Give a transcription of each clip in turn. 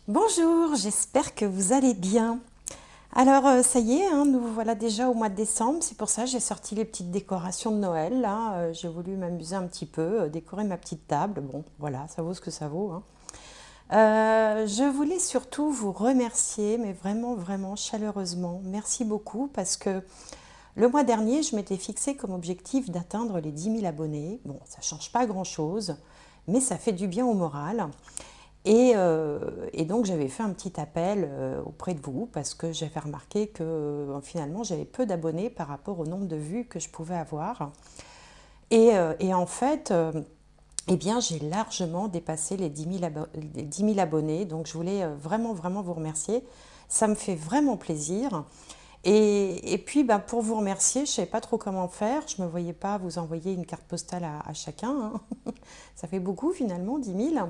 Bonjour, j'espère que vous allez bien. Alors ça y est, hein, nous voilà déjà au mois de décembre, c'est pour ça que j'ai sorti les petites décorations de Noël. Là, j'ai voulu m'amuser un petit peu, décorer ma petite table. Bon, voilà, ça vaut ce que ça vaut, hein. Je voulais surtout vous remercier, mais vraiment, vraiment chaleureusement. Merci beaucoup parce que le mois dernier, je m'étais fixé comme objectif d'atteindre les 10 000 abonnés. Bon, ça ne change pas grand-chose, mais ça fait du bien au moral. Et donc j'avais fait un petit appel auprès de vous parce que j'avais remarqué que finalement j'avais peu d'abonnés par rapport au nombre de vues que je pouvais avoir. Et en fait, eh bien j'ai largement dépassé les 10 000 abonnés, donc je voulais vraiment vraiment vous remercier. Ça me fait vraiment plaisir. Et puis ben, pour vous remercier, je ne savais pas trop comment faire. Je ne me voyais pas vous envoyer une carte postale à chacun, hein. Ça fait beaucoup finalement, 10 000.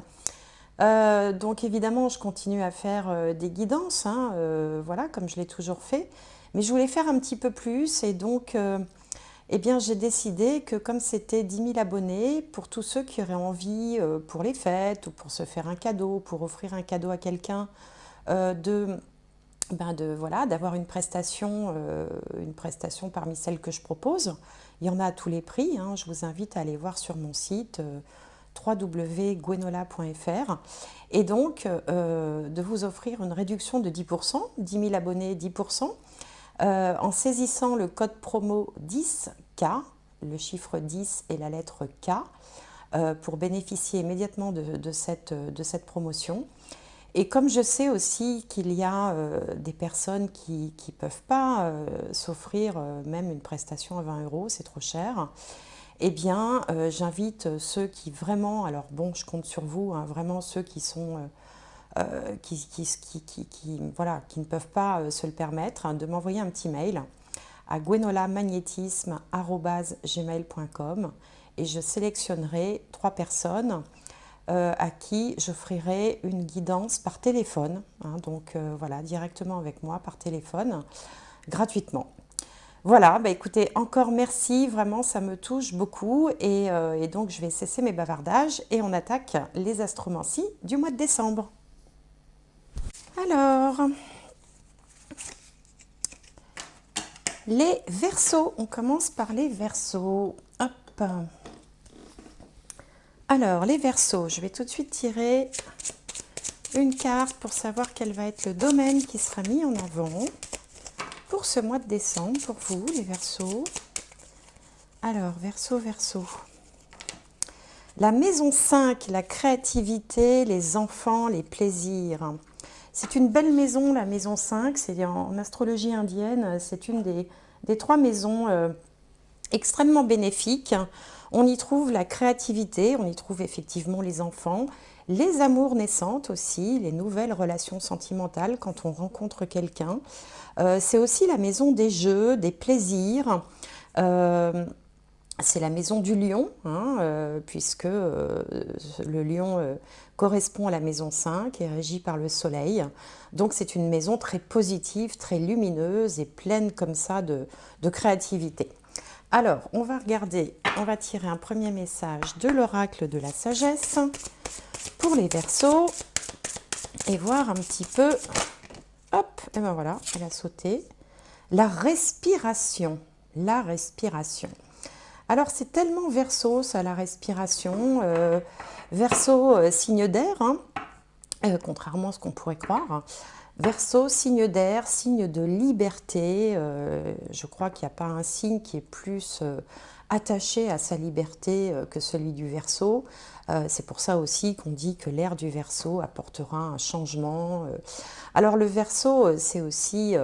Donc évidemment, je continue à faire des guidances, hein, voilà, comme je l'ai toujours fait. Mais je voulais faire un petit peu plus et donc eh bien, j'ai décidé que comme c'était 10 000 abonnés, pour tous ceux qui auraient envie pour les fêtes ou pour se faire un cadeau, pour offrir un cadeau à quelqu'un, de, voilà, d'avoir une prestation parmi celles que je propose. Il y en a à tous les prix, hein. Je vous invite à aller voir sur mon site www.gwenola.fr et donc de vous offrir une réduction de 10%, 10 000 abonnés 10%, en saisissant le code promo 10K, le chiffre 10 et la lettre K, pour bénéficier immédiatement de cette promotion. Et comme je sais aussi qu'il y a des personnes qui ne peuvent pas s'offrir même une prestation à 20 €, c'est trop cher, eh bien j'invite ceux qui vraiment, alors bon, je compte sur vous, hein, vraiment ceux qui sont, voilà, qui ne peuvent pas se le permettre, hein, de m'envoyer un petit mail à gwenolamagnétisme@gmail.com et je sélectionnerai 3 personnes à qui j'offrirai une guidance par téléphone, hein, donc voilà, directement avec moi par téléphone, gratuitement. Voilà, bah écoutez, encore merci, vraiment ça me touche beaucoup et donc je vais cesser mes bavardages et on attaque les astromancies du mois de décembre. Alors, les Verseaux, on commence par les Verseaux. Hop. Alors, les Verseaux, je vais tout de suite tirer une carte pour savoir quel va être le domaine qui sera mis en avant pour ce mois de décembre, pour vous, les Verseaux. Alors, Verseau, Verseau. La maison 5, la créativité, les enfants, les plaisirs. C'est une belle maison, la maison 5, c'est en astrologie indienne, c'est une des 3 maisons extrêmement bénéfiques. On y trouve la créativité, on y trouve effectivement les enfants, les amours naissantes aussi, les nouvelles relations sentimentales quand on rencontre quelqu'un. C'est aussi la maison des jeux, des plaisirs. C'est la maison du lion, hein, puisque le lion correspond à la maison 5 et régi par le soleil. Donc c'est une maison très positive, très lumineuse et pleine comme ça de créativité. Alors, on va regarder, on va tirer un premier message de l'oracle de la sagesse pour les Verseaux et voir un petit peu. Hop, et ben voilà, elle a sauté. La respiration, la respiration. Alors c'est tellement Verseau, ça, la respiration. Verseau, signe d'air, hein, contrairement à ce qu'on pourrait croire. Verseau, signe d'air, signe de liberté. Je crois qu'il n'y a pas un signe qui est plus attaché à sa liberté que celui du Verseau. C'est pour ça aussi qu'on dit que l'air du Verseau apportera un changement. Alors le Verseau, c'est aussi...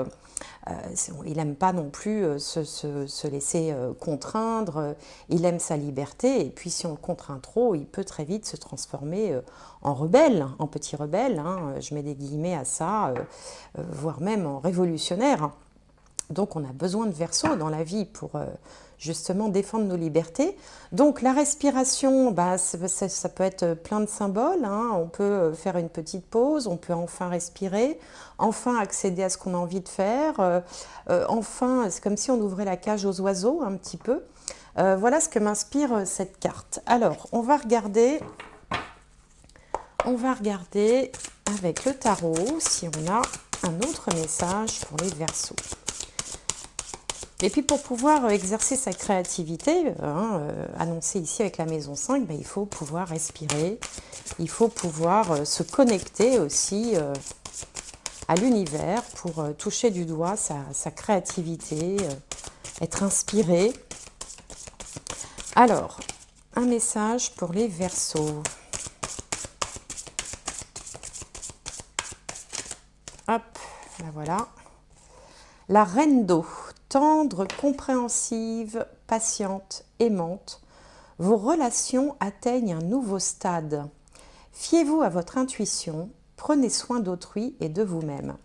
il n'aime pas non plus se laisser contraindre, il aime sa liberté, et puis si on le contraint trop, il peut très vite se transformer en rebelle, en petit rebelle, hein, je mets des guillemets à ça, voire même en révolutionnaire. Donc on a besoin de Verseau dans la vie pour justement défendre nos libertés. Donc la respiration, bah, ça peut être plein de symboles, hein. On peut faire une petite pause, on peut enfin respirer, enfin accéder à ce qu'on a envie de faire, enfin, c'est comme si on ouvrait la cage aux oiseaux un petit peu. Voilà ce que m'inspire cette carte. Alors, on va regarder avec le tarot si on a un autre message pour les Verseaux. Et puis pour pouvoir exercer sa créativité, annoncée ici avec la maison 5, ben, il faut pouvoir respirer, il faut pouvoir se connecter aussi à l'univers pour toucher du doigt sa créativité, être inspiré. Alors, un message pour les Verseaux. Hop, la voilà. La reine d'eau, tendre, compréhensive, patiente, aimante, vos relations atteignent un nouveau stade. Fiez-vous à votre intuition, prenez soin d'autrui et de vous-même.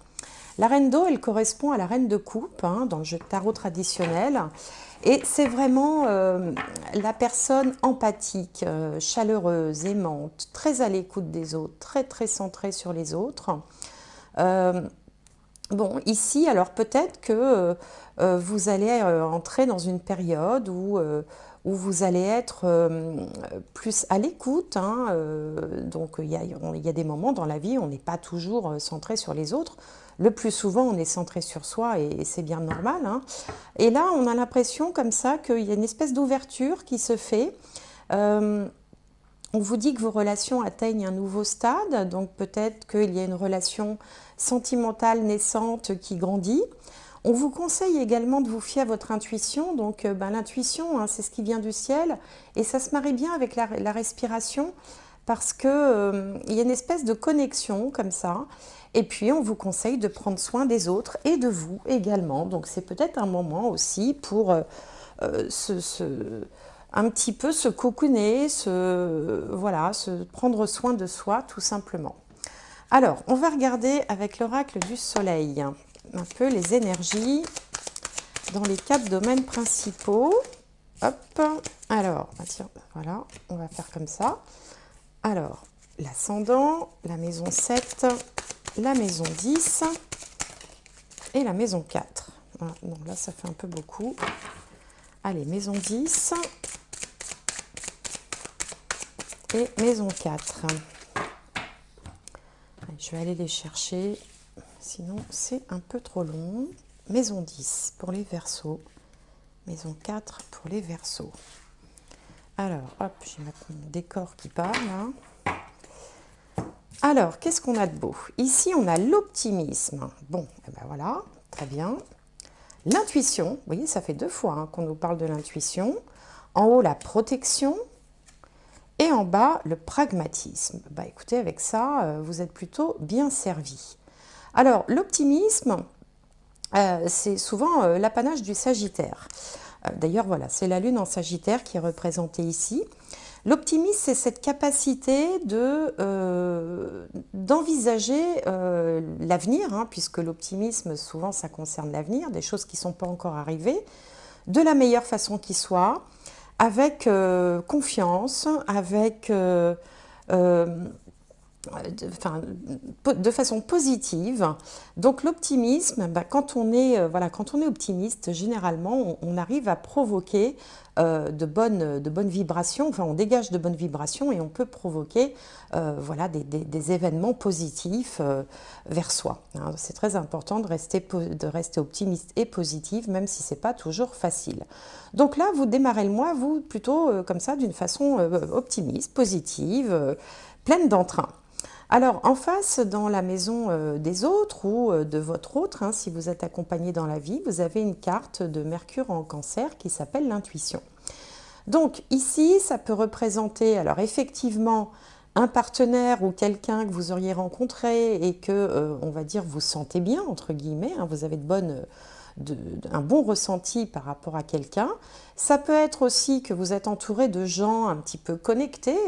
La reine d'eau, elle correspond à la reine de coupe dans le jeu de tarot traditionnel. Et c'est vraiment la personne empathique, chaleureuse, aimante, très à l'écoute des autres, très très centrée sur les autres. Bon, ici, alors peut-être que vous allez entrer dans une période où vous allez être plus à l'écoute. Donc, il y a des moments dans la vie où on n'est pas toujours centré sur les autres. Le plus souvent, on est centré sur soi et c'est bien normal. Et là, on a l'impression comme ça qu'il y a une espèce d'ouverture qui se fait. On vous dit que vos relations atteignent un nouveau stade, donc peut-être qu'il y a une relation sentimentale naissante qui grandit. On vous conseille également de vous fier à votre intuition. Donc l'intuition, c'est ce qui vient du ciel et ça se marie bien avec la respiration parce qu'il y a une espèce de connexion comme ça. Et puis on vous conseille de prendre soin des autres et de vous également. Donc c'est peut-être un moment aussi pour un petit peu se cocooner, voilà, se prendre soin de soi tout simplement. Alors, on va regarder avec l'oracle du soleil un peu les énergies dans les 4 domaines principaux. Hop, alors, tiens, voilà, on va faire comme ça. Alors, l'ascendant, la maison 7, la maison 10 et la maison 4. Voilà, donc là, ça fait un peu beaucoup. Allez, maison 10 et maison 4. Allez, je vais aller les chercher, sinon c'est un peu trop long. Maison 10 pour les Verseaux, maison 4 pour les Verseaux. Alors, hop, j'ai mon décor qui part là. Alors, qu'est-ce qu'on a de beau? Ici, on a l'optimisme. Bon, et ben voilà, très bien. L'intuition, vous voyez, ça fait 2 fois qu'on nous parle de l'intuition. En haut, la protection. Et en bas, le pragmatisme. Bah, écoutez, avec ça, vous êtes plutôt bien servi. Alors, l'optimisme, c'est souvent l'apanage du Sagittaire. D'ailleurs, voilà, c'est la Lune en Sagittaire qui est représentée ici. L'optimisme, c'est cette capacité d'envisager l'avenir, puisque l'optimisme, souvent, ça concerne l'avenir, des choses qui ne sont pas encore arrivées, de la meilleure façon qui soit, avec confiance, avec de façon positive. Donc l'optimisme, quand on est optimiste, généralement, on arrive à provoquer de bonnes vibrations, enfin on dégage de bonnes vibrations et on peut provoquer voilà, des événements positifs vers soi. C'est très important de rester optimiste et positif, même si ce n'est pas toujours facile. Donc là, vous démarrez le mois, vous, plutôt comme ça, d'une façon optimiste, positive, pleine d'entrain. Alors, en face, dans la maison des autres ou de votre autre, si vous êtes accompagné dans la vie, vous avez une carte de Mercure en Cancer qui s'appelle l'intuition. Donc, ici, ça peut représenter, alors effectivement, un partenaire ou quelqu'un que vous auriez rencontré et que, on va dire, vous sentez bien, entre guillemets, vous avez un bon ressenti par rapport à quelqu'un. Ça peut être aussi que vous êtes entouré de gens un petit peu connectés.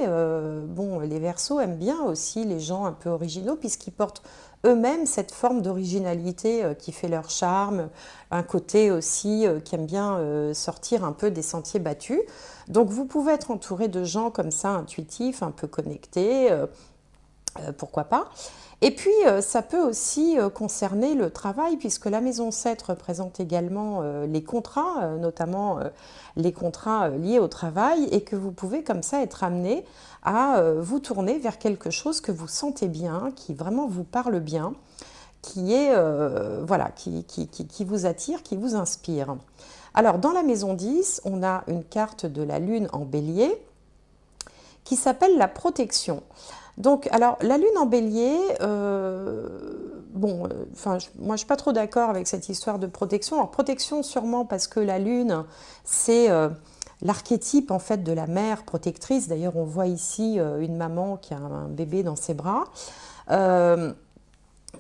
Bon, les Verseaux aiment bien aussi les gens un peu originaux puisqu'ils portent eux-mêmes cette forme d'originalité qui fait leur charme, un côté aussi qui aime bien sortir un peu des sentiers battus. Donc vous pouvez être entouré de gens comme ça, intuitifs, un peu connectés, pourquoi pas. Et puis, ça peut aussi concerner le travail, puisque la maison 7 représente également les contrats, notamment les contrats liés au travail, et que vous pouvez comme ça être amené à vous tourner vers quelque chose que vous sentez bien, qui vraiment vous parle bien, qui est, voilà, qui vous attire, qui vous inspire. Alors, dans la maison 10, on a une carte de la Lune en Bélier qui s'appelle la protection. Donc, alors, la Lune en Bélier, bon, moi, je suis pas trop d'accord avec cette histoire de protection. Alors, protection, sûrement parce que la Lune, c'est l'archétype, en fait, de la mère protectrice. D'ailleurs, on voit ici une maman qui a un bébé dans ses bras.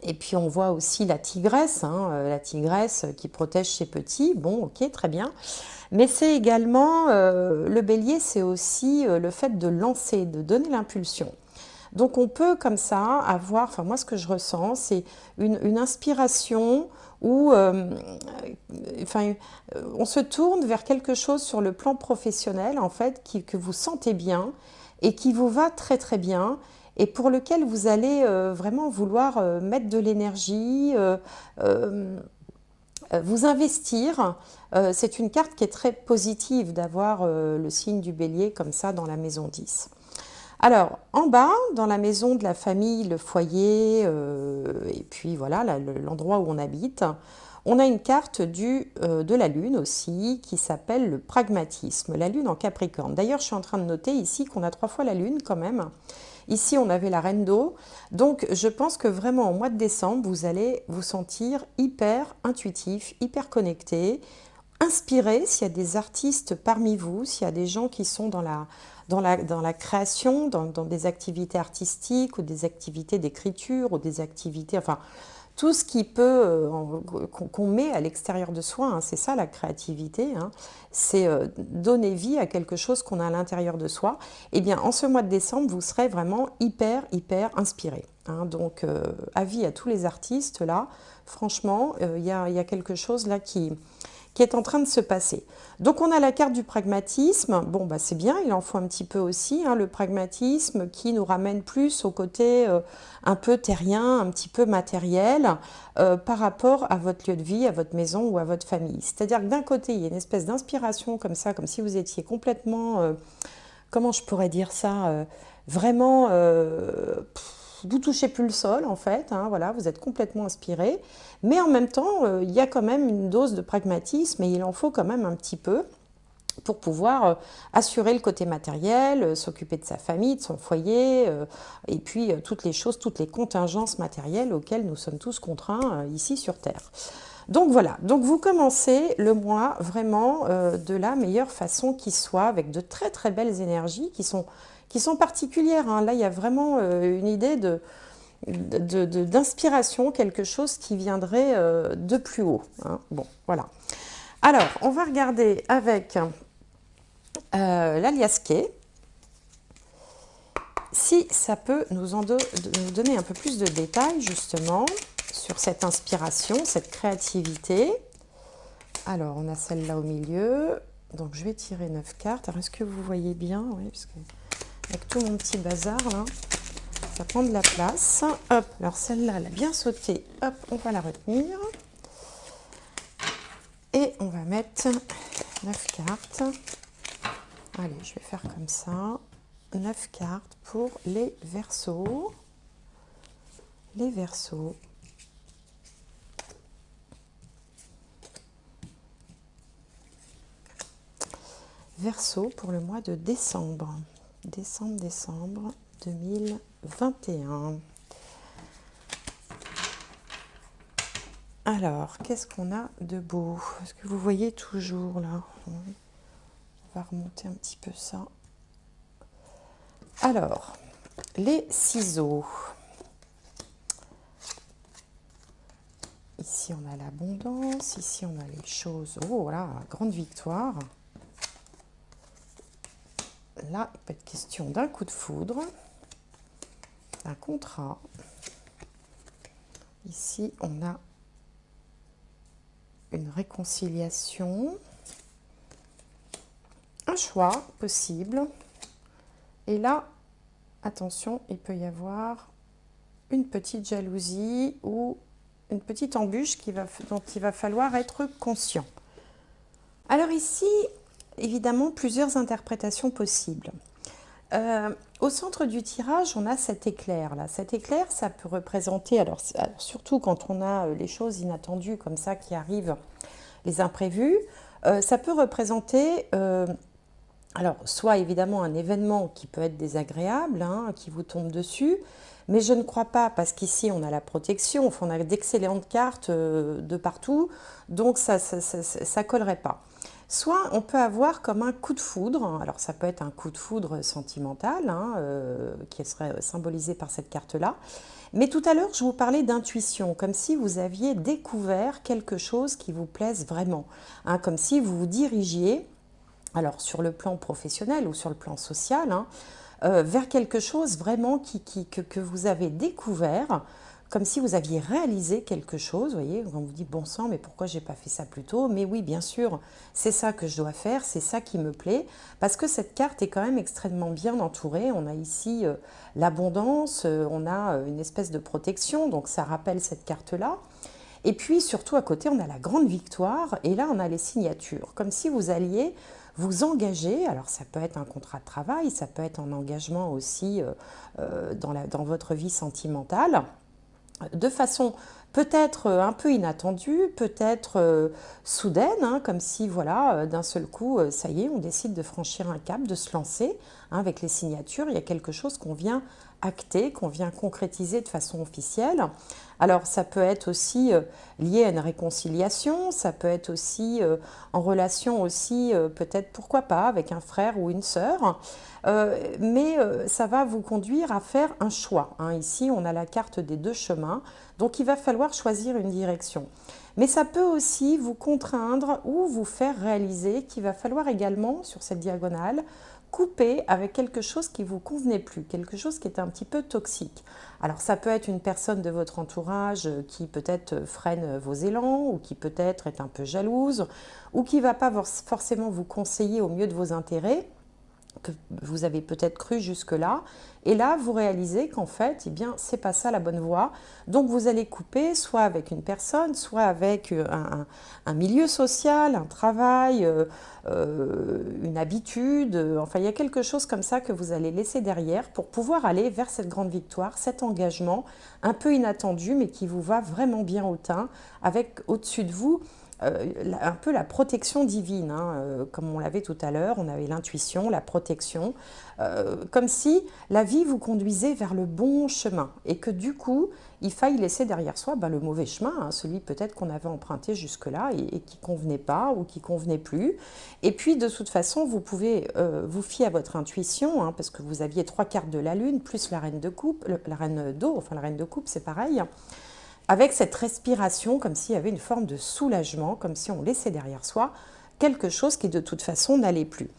Et puis on voit aussi la tigresse qui protège ses petits. Bon, ok, très bien. Mais c'est également, le bélier, c'est aussi le fait de lancer, de donner l'impulsion. Donc on peut comme ça avoir, enfin moi ce que je ressens, c'est une inspiration où enfin, on se tourne vers quelque chose sur le plan professionnel, en fait, que vous sentez bien et qui vous va très très bien et pour lequel vous allez vraiment vouloir mettre de l'énergie, vous investir. C'est une carte qui est très positive d'avoir le signe du bélier comme ça dans la maison 10. Alors, en bas, dans la maison de la famille, le foyer, et puis voilà, l'endroit où on habite, on a une carte de la Lune aussi, qui s'appelle le pragmatisme, la Lune en Capricorne. D'ailleurs, je suis en train de noter ici qu'on a 3 fois la Lune quand même. Ici, on avait la Reine d'eau. Donc, je pense que vraiment, au mois de décembre, vous allez vous sentir hyper intuitif, hyper connecté, inspiré, s'il y a des artistes parmi vous, s'il y a des gens qui sont dans la création, dans des activités artistiques ou des activités d'écriture ou des activités, enfin, tout ce qui peut, qu'on met à l'extérieur de soi, hein, c'est ça la créativité, hein, c'est donner vie à quelque chose qu'on a à l'intérieur de soi. Eh bien, en ce mois de décembre, vous serez vraiment hyper, hyper inspiré. Hein. Donc, avis à tous les artistes, là, franchement, il y a quelque chose là qui est en train de se passer. Donc on a la carte du pragmatisme, bon bah c'est bien, il en faut un petit peu aussi, hein, le pragmatisme qui nous ramène plus au côté un peu terrien, un petit peu matériel par rapport à votre lieu de vie, à votre maison ou à votre famille. C'est-à-dire que d'un côté il y a une espèce d'inspiration comme ça, comme si vous étiez complètement, comment je pourrais dire ça, vraiment vous touchez plus le sol en fait, hein, voilà, vous êtes complètement inspiré, mais en même temps, il y a quand même une dose de pragmatisme et il en faut quand même un petit peu pour pouvoir assurer le côté matériel, s'occuper de sa famille, de son foyer, et puis toutes les choses, toutes les contingences matérielles auxquelles nous sommes tous contraints ici sur Terre. Donc voilà, donc vous commencez le mois vraiment de la meilleure façon qui soit, avec de très très belles énergies qui sont particulières. Hein. Là, il y a vraiment une idée d'inspiration, quelque chose qui viendrait de plus haut. Hein. Bon, voilà. Alors, on va regarder avec l'aliasqué si ça peut nous donner un peu plus de détails, justement, sur cette inspiration, cette créativité. Alors, on a celle-là au milieu. Donc, je vais tirer 9 cartes. Alors, est-ce que vous voyez bien? Oui, parce que avec tout mon petit bazar, là, ça prend de la place. Hop, alors celle-là, elle a bien sauté. Hop, on va la retenir. Et on va mettre 9 cartes. Allez, je vais faire comme ça. 9 cartes pour les Verseaux. Les Verseaux. Verseaux pour le mois de décembre. Décembre 2021. Alors, qu'est-ce qu'on a de beau? Est-ce que vous voyez toujours là? On va remonter un petit peu ça. Alors, les ciseaux. Ici, on a l'abondance. Ici, on a les choses. Oh, voilà, grande victoire. Là, il peut être question d'un coup de foudre, d'un contrat. Ici, on a une réconciliation, un choix possible. Et là, attention, il peut y avoir une petite jalousie ou une petite embûche dont il va falloir être conscient. Alors ici, évidemment, plusieurs interprétations possibles. Au centre du tirage, on a cet éclair là. Cet éclair, ça peut représenter, alors surtout quand on a les choses inattendues comme ça qui arrivent, les imprévus, ça peut représenter, alors soit évidemment un événement qui peut être désagréable, hein, qui vous tombe dessus, mais je ne crois pas, parce qu'ici on a la protection, enfin, on a d'excellentes cartes de partout, donc ça ne collerait pas. Soit on peut avoir comme un coup de foudre, alors ça peut être un coup de foudre sentimental, hein, qui serait symbolisé par cette carte-là, mais tout à l'heure je vous parlais d'intuition, comme si vous aviez découvert quelque chose qui vous plaise vraiment, hein, comme si vous vous dirigiez, alors sur le plan professionnel ou sur le plan social, hein, vers quelque chose vraiment que vous avez découvert, comme si vous aviez réalisé quelque chose, vous voyez, on vous dit bon sang, mais pourquoi j'ai pas fait ça plus tôt? Mais oui, bien sûr, c'est ça que je dois faire, c'est ça qui me plaît, parce que cette carte est quand même extrêmement bien entourée. On a ici l'abondance, on a une espèce de protection, donc ça rappelle cette carte-là. Et puis surtout à côté, on a la grande victoire, et là on a les signatures, comme si vous alliez vous engager. Alors ça peut être un contrat de travail, ça peut être un engagement aussi dans votre vie sentimentale, de façon peut-être un peu inattendue, peut-être soudaine, hein, comme si voilà, d'un seul coup, ça y est, on décide de franchir un cap, de se lancer, hein, avec les signatures, il y a quelque chose qu'on vient acter, qu'on vient concrétiser de façon officielle. Alors ça peut être aussi lié à une réconciliation, ça peut être aussi en relation aussi, peut-être pourquoi pas, avec un frère ou une sœur, mais ça va vous conduire à faire un choix, hein. Ici on a la carte des deux chemins, donc il va falloir choisir une direction. Mais ça peut aussi vous contraindre ou vous faire réaliser qu'il va falloir également, sur cette diagonale, couper avec quelque chose qui ne vous convenait plus, quelque chose qui est un petit peu toxique. Alors ça peut être une personne de votre entourage qui peut-être freine vos élans, ou qui peut-être est un peu jalouse, ou qui ne va pas forcément vous conseiller au mieux de vos intérêts, que vous avez peut-être cru jusque-là, et là vous réalisez qu'en fait, eh bien, c'est pas ça la bonne voie. Donc vous allez couper soit avec une personne, soit avec un milieu social, un travail, une habitude, enfin il y a quelque chose comme ça que vous allez laisser derrière pour pouvoir aller vers cette grande victoire, cet engagement un peu inattendu mais qui vous va vraiment bien au teint, avec au-dessus de vous un peu la protection divine, hein, comme on l'avait tout à l'heure, on avait l'intuition, la protection, comme si la vie vous conduisait vers le bon chemin et que du coup, il faille laisser derrière soi le mauvais chemin, hein, celui peut-être qu'on avait emprunté jusque-là et qui ne convenait pas ou qui ne convenait plus. Et puis de toute façon, vous pouvez vous fier à votre intuition, hein, parce que vous aviez 3 cartes de la lune, plus la reine de coupe, la reine d'eau, enfin la reine de coupe c'est pareil, avec cette respiration, comme s'il y avait une forme de soulagement, comme si on laissait derrière soi quelque chose qui de toute façon n'allait plus.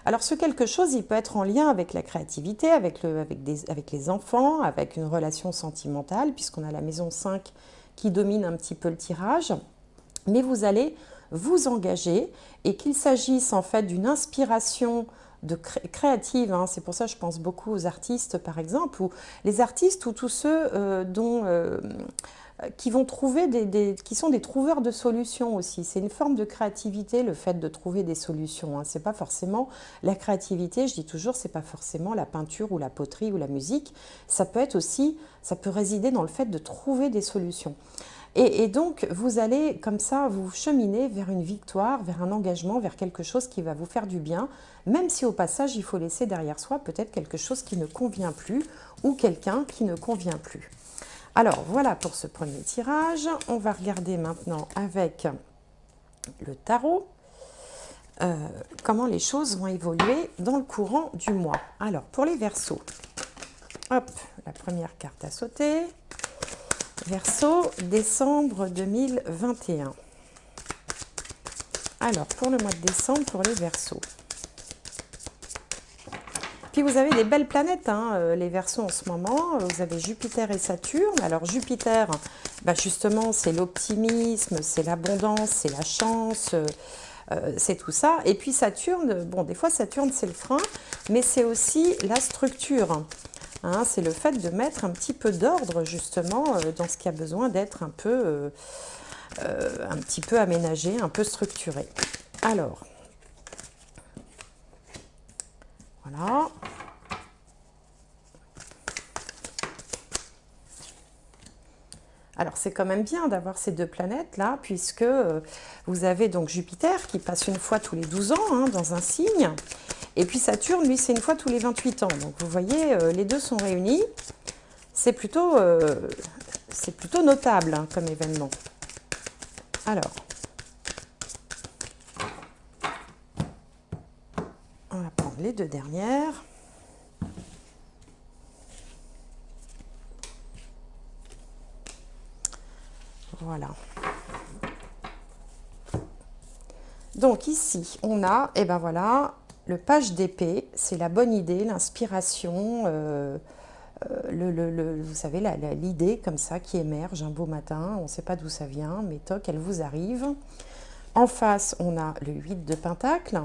Alors ce quelque chose, il peut être en lien avec la créativité, avec les enfants, avec une relation sentimentale, puisqu'on a la maison 5 qui domine un petit peu le tirage, mais vous allez vous engager, et qu'il s'agisse en fait d'une inspiration créative, hein. C'est pour ça que je pense beaucoup aux artistes par exemple, ou les artistes ou tous ceux qui vont trouver qui sont des trouveurs de solutions aussi. C'est une forme de créativité, le fait de trouver des solutions, hein. C'est pas forcément la créativité, je dis toujours, c'est pas forcément la peinture ou la poterie ou la musique. Ça peut être aussi, ça peut résider dans le fait de trouver des solutions. Et donc, vous allez comme ça vous cheminer vers une victoire, vers un engagement, vers quelque chose qui va vous faire du bien, même si au passage, il faut laisser derrière soi peut-être quelque chose qui ne convient plus ou quelqu'un qui ne convient plus. Alors, voilà pour ce premier tirage. On va regarder maintenant avec le tarot comment les choses vont évoluer dans le courant du mois. Alors, pour les Verseaux, hop, la première carte à sauter. Verseau, décembre 2021. Alors, pour le mois de décembre, pour les Verseaux. Puis vous avez des belles planètes, hein, les Verseaux en ce moment. Vous avez Jupiter et Saturne. Alors Jupiter, justement, c'est l'optimisme, c'est l'abondance, c'est la chance, c'est tout ça. Et puis Saturne, bon, des fois Saturne c'est le frein, mais c'est aussi la structure. hein, c'est le fait de mettre un petit peu d'ordre justement dans ce qui a besoin d'être un petit peu aménagé, un peu structuré. Alors, voilà. Alors c'est quand même bien d'avoir ces deux planètes là, puisque vous avez donc Jupiter qui passe une fois tous les 12 ans hein, dans un signe, et puis Saturne, lui, c'est une fois tous les 28 ans. Donc vous voyez, les deux sont réunis, c'est plutôt notable hein, comme événement. Alors, on va prendre les deux dernières. Voilà. Donc ici, on a, et ben voilà, le page d'épée, c'est la bonne idée, l'inspiration, vous savez, l'idée comme ça qui émerge un beau matin, on ne sait pas d'où ça vient, mais toc, elle vous arrive. En face, on a le 8 de Pentacle.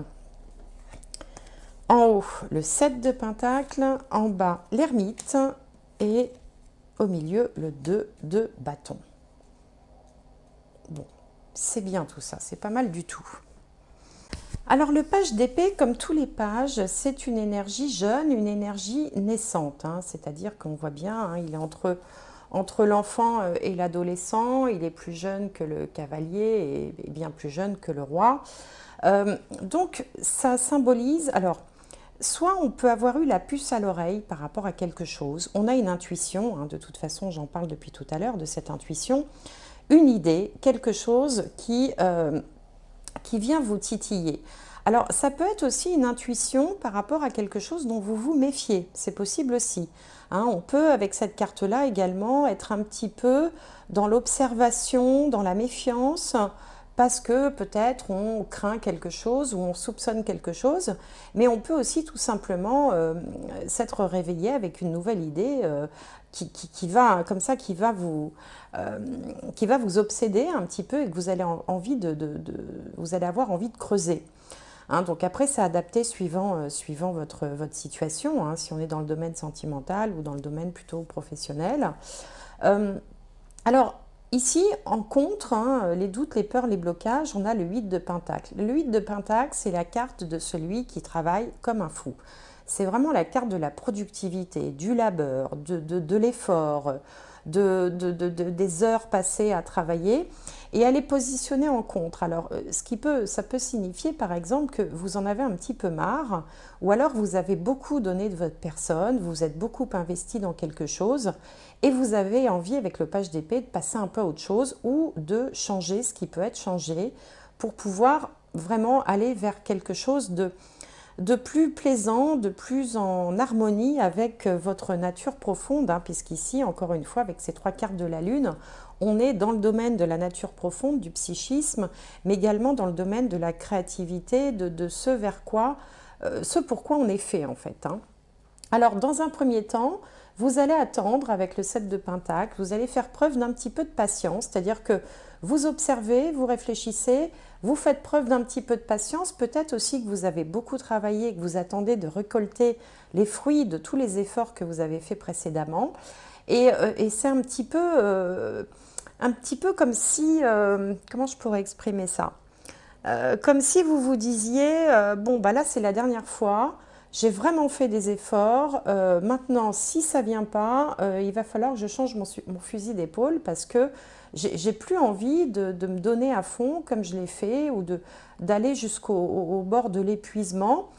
En haut, le 7 de Pentacle. En bas, l'ermite. Et au milieu, le 2 de bâton. Bon, c'est bien tout ça, c'est pas mal du tout. Alors le page d'épée, comme tous les pages, c'est une énergie jeune, une énergie naissante. Hein, c'est-à-dire qu'on voit bien, hein, il est entre l'enfant et l'adolescent, il est plus jeune que le cavalier et bien plus jeune que le roi. Donc ça symbolise, alors soit on peut avoir eu la puce à l'oreille par rapport à quelque chose, on a une intuition, hein, de toute façon j'en parle depuis tout à l'heure de cette intuition, une idée, quelque chose qui vient vous titiller. Alors ça peut être aussi une intuition par rapport à quelque chose dont vous vous méfiez, c'est possible aussi. Hein, on peut avec cette carte-là également être un petit peu dans l'observation, dans la méfiance, parce que peut-être on craint quelque chose ou on soupçonne quelque chose, mais on peut aussi tout simplement s'être réveillé avec une nouvelle idée qui va comme ça, qui va vous obséder un petit peu et que vous allez vous allez avoir envie de creuser. Hein, donc après, c'est adapté suivant votre situation, hein, si on est dans le domaine sentimental ou dans le domaine plutôt professionnel. Alors, ici, en contre, hein, les doutes, les peurs, les blocages, on a le 8 de Pentacle. Le 8 de Pentacle, c'est la carte de celui qui travaille comme un fou. C'est vraiment la carte de la productivité, du labeur, de l'effort, des heures passées à travailler. Et elle est positionnée en contre. Alors, ça peut signifier, par exemple, que vous en avez un petit peu marre, ou alors vous avez beaucoup donné de votre personne, vous êtes beaucoup investi dans quelque chose, et vous avez envie, avec le page d'épée, de passer un peu à autre chose, ou de changer ce qui peut être changé, pour pouvoir vraiment aller vers quelque chose de plus plaisant, de plus en harmonie avec votre nature profonde, hein, puisqu'ici, encore une fois, avec ces 3 cartes de la Lune, on est dans le domaine de la nature profonde, du psychisme, mais également dans le domaine de la créativité, de ce vers quoi, ce pourquoi on est fait en fait. Hein. Alors, dans un premier temps, vous allez attendre avec le 7 de Pentacle, vous allez faire preuve d'un petit peu de patience, c'est-à-dire que vous observez, vous réfléchissez, vous faites preuve d'un petit peu de patience, peut-être aussi que vous avez beaucoup travaillé, que vous attendez de récolter les fruits de tous les efforts que vous avez faits précédemment. Et c'est un petit peu comme si, comment je pourrais exprimer ça? Comme si vous vous disiez, bon, bah là c'est la dernière fois, j'ai vraiment fait des efforts, maintenant si ça ne vient pas, il va falloir que je change mon fusil d'épaule parce que j'ai plus envie de me donner à fond comme je l'ai fait ou d'aller jusqu'au bord de l'épuisement.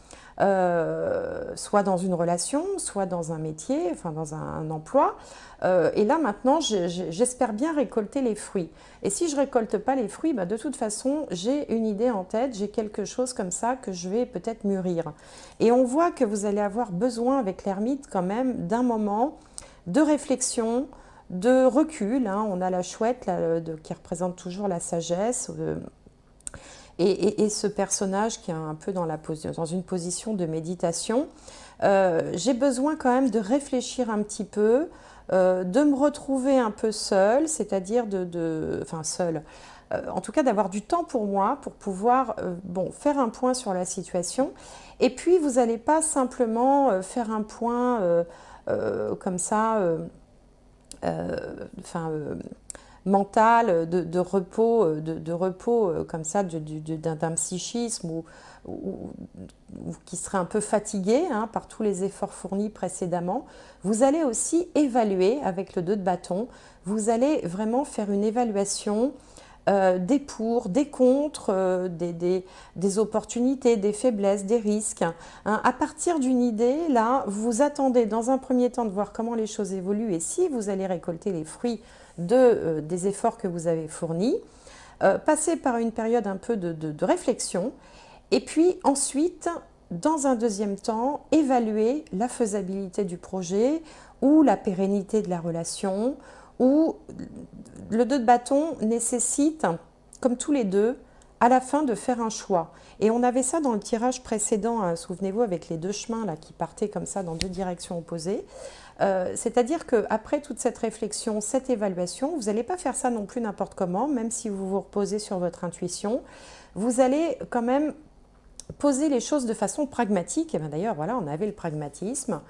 Soit dans une relation, soit dans un métier, enfin dans un emploi. Et là maintenant, j'espère bien récolter les fruits. Et si je ne récolte pas les fruits, bah, de toute façon, j'ai une idée en tête, j'ai quelque chose comme ça que je vais peut-être mûrir. Et on voit que vous allez avoir besoin avec l'ermite quand même d'un moment de réflexion, de recul. Hein. On a la chouette là, qui représente toujours la sagesse. Et ce personnage qui est un peu dans une position de méditation, j'ai besoin quand même de réfléchir un petit peu, de me retrouver un peu seule, c'est-à-dire enfin seule, en tout cas d'avoir du temps pour moi, pour pouvoir faire un point sur la situation. Et puis vous n'allez pas simplement faire un point comme ça, enfin, mental, de repos, de repos comme ça, d'un psychisme ou qui serait un peu fatigué hein, par tous les efforts fournis précédemment, vous allez aussi évaluer avec le 2 de bâton, vous allez vraiment faire une évaluation des pour, des contre, des opportunités, des faiblesses, des risques. Hein. À partir d'une idée, là, vous attendez dans un premier temps de voir comment les choses évoluent et si vous allez récolter les fruits des efforts que vous avez fournis. Passez par une période un peu de réflexion et puis ensuite, dans un deuxième temps, évaluer la faisabilité du projet ou la pérennité de la relation ou le 2 de bâton nécessite, comme tous les deux, à la fin de faire un choix. Et on avait ça dans le tirage précédent, hein, souvenez-vous, avec les 2 chemins là, qui partaient comme ça dans 2 directions opposées. C'est-à-dire qu'après toute cette réflexion, cette évaluation, vous n'allez pas faire ça non plus n'importe comment, même si vous vous reposez sur votre intuition. Vous allez quand même poser les choses de façon pragmatique. Et bien d'ailleurs, voilà, on avait le pragmatisme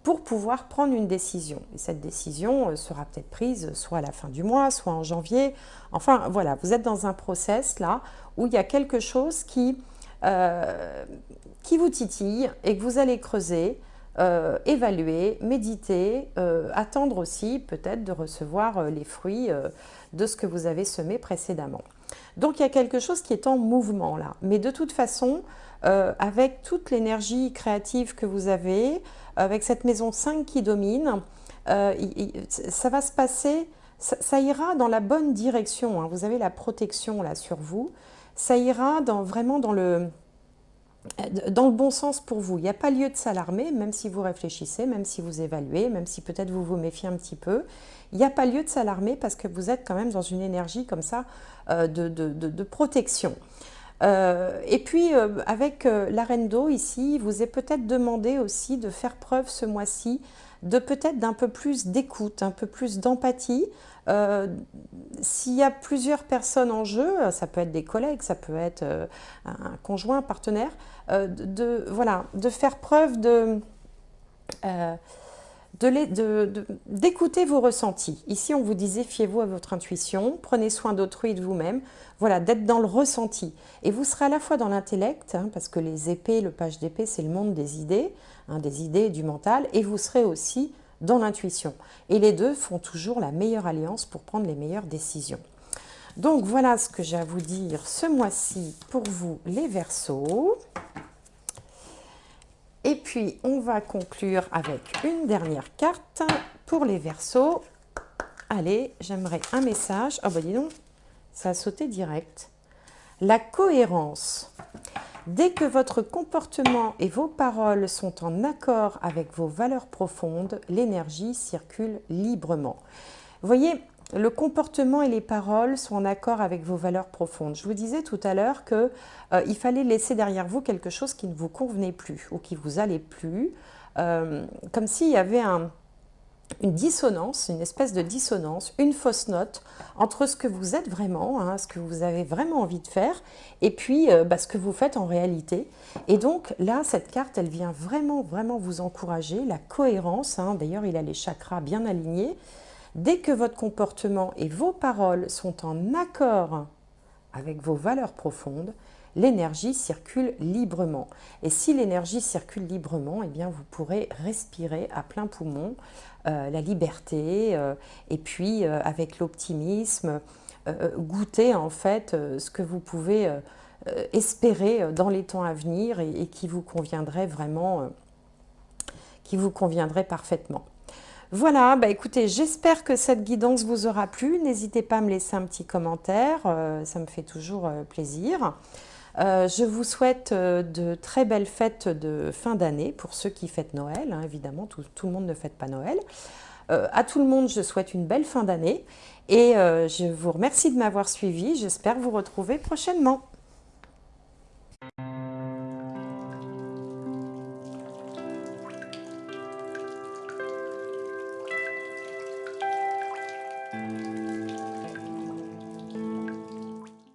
pour pouvoir prendre une décision. Et cette décision sera peut-être prise soit à la fin du mois, soit en janvier. Enfin, voilà, vous êtes dans un process là où il y a quelque chose qui vous titille et que vous allez creuser, évaluer, méditer, attendre aussi peut-être de recevoir les fruits de ce que vous avez semé précédemment. Donc il y a quelque chose qui est en mouvement là. Mais de toute façon, avec toute l'énergie créative que vous avez, avec cette maison 5 qui domine, ça va se passer, ça ira dans la bonne direction. Hein. Vous avez la protection là sur vous. Ça ira vraiment dans le bon sens pour vous. Il n'y a pas lieu de s'alarmer, même si vous réfléchissez, même si vous évaluez, même si peut-être vous vous méfiez un petit peu. Il n'y a pas lieu de s'alarmer parce que vous êtes quand même dans une énergie comme ça de protection. Et puis, avec la reine d'eau ici, vous est peut-être demandé aussi de faire preuve ce mois-ci de peut-être d'un peu plus d'écoute, un peu plus d'empathie. S'il y a plusieurs personnes en jeu, ça peut être des collègues, ça peut être un conjoint, un partenaire, voilà, de faire preuve d'écouter vos ressentis. Ici, on vous disait, fiez-vous à votre intuition, prenez soin d'autrui et de vous-même. Voilà, d'être dans le ressenti. Et vous serez à la fois dans l'intellect, hein, parce que les épées, le page d'épée, c'est le monde des idées et du mental, et vous serez aussi dans l'intuition. Et les deux font toujours la meilleure alliance pour prendre les meilleures décisions. Donc voilà ce que j'ai à vous dire ce mois-ci pour vous les Verseaux. Et puis, on va conclure avec une dernière carte pour les Verseaux. Allez, j'aimerais un message. Ah bah dis donc, ça a sauté direct. La cohérence. Dès que votre comportement et vos paroles sont en accord avec vos valeurs profondes, l'énergie circule librement. Vous voyez, le comportement et les paroles sont en accord avec vos valeurs profondes. Je vous disais tout à l'heure qu'il fallait laisser derrière vous quelque chose qui ne vous convenait plus ou qui vous allait plus, comme s'il y avait une dissonance, une espèce de dissonance, une fausse note entre ce que vous êtes vraiment, hein, ce que vous avez vraiment envie de faire, et puis ce que vous faites en réalité. Et donc là, cette carte, elle vient vraiment, vraiment vous encourager, la cohérence, hein, d'ailleurs il a les chakras bien alignés. Dès que votre comportement et vos paroles sont en accord avec vos valeurs profondes, l'énergie circule librement. Et si l'énergie circule librement, eh bien vous pourrez respirer à plein poumon la liberté et puis avec l'optimisme, goûter en fait ce que vous pouvez espérer dans les temps à venir et qui vous conviendrait vraiment, qui vous conviendrait parfaitement. Voilà, bah écoutez, j'espère que cette guidance vous aura plu. N'hésitez pas à me laisser un petit commentaire, ça me fait toujours plaisir. Je vous souhaite de très belles fêtes de fin d'année pour ceux qui fêtent Noël. Hein, évidemment, tout le monde ne fête pas Noël. À tout le monde, je souhaite une belle fin d'année et je vous remercie de m'avoir suivi. J'espère vous retrouver prochainement.